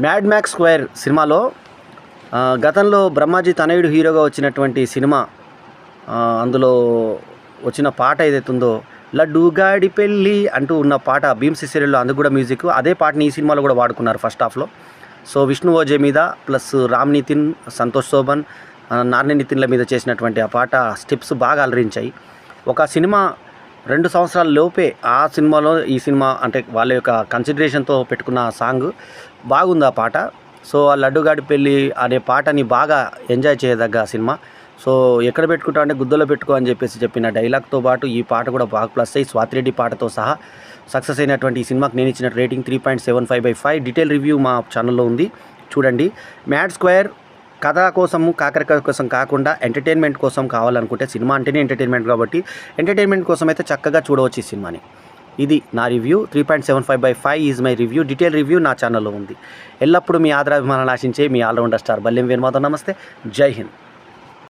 Mad max square సినిమాలో గతంలో బ్రహ్మాజీ తనయుడు హీరోగా వచ్చినటువంటి సినిమా అందులో వచ్చిన పాట ఏదైతుందో లడ్డు గాడి పెళ్ళి అంటూ ఉన్న పాట భీమ్స్ సీరియల్లో అందుకు కూడా మ్యూజిక్ అదే పాటని ఈ సినిమాలో కూడా వాడుకున్నారు ఫస్ట్ హాఫ్లో. సో విష్ణు ఓజే మీద ప్లస్ రామ్ నితిన్, సంతోష్ శోభన్, నార్ని నితిన్ల మీద చేసినటువంటి ఆ పాట స్టెప్స్ బాగా అలరించాయి. ఒక సినిమా 2 సంవత్సరాల లోపే ఆ సినిమాలో ఈ సినిమా అంటే వాళ్ళ యొక్క కన్సిడరేషన్తో పెట్టుకున్న సాంగ్ బాగుంది ఆ పాట. సో ఆ లడ్డుగాడి పెళ్ళి అనే పాటని బాగా ఎంజాయ్ చేయదగ్గ సినిమా. సో ఎక్కడ పెట్టుకుంటా అంటే గుద్దలో పెట్టుకో అని చెప్పిన డైలాగ్తో పాటు ఈ పాట కూడా బాగా ప్లస్ అయ్యి స్వాతిరెడ్డి పాటతో సహా సక్సెస్ అయినటువంటి ఈ సినిమాకి నేను ఇచ్చిన రేటింగ్ 3.75/5. డీటెయిల్ రివ్యూ మా ఛానల్లో ఉంది, చూడండి. మ్యాడ్ స్క్వేర్ కథ కోసము కాకరకాయ కోసం కాకుండా ఎంటర్టైన్మెంట్ కోసం కావాలనుకుంటే, సినిమా అంటేనే ఎంటర్టైన్మెంట్ కాబట్టి ఎంటర్టైన్మెంట్ కోసం అయితే చక్కగా చూడవచ్చు ఈ సినిమాని. ఇది నా review. 3.75/5 is my review. Detail review నా ఛానల్లో ఉంది. ఎల్లప్పుడూ మీ ఆదరాభిమానాలు ఆశించే మీ ఆల్రౌండర్ స్టార్ బల్లెం వేణుమాధవ్. నమస్తే, జై హింద్.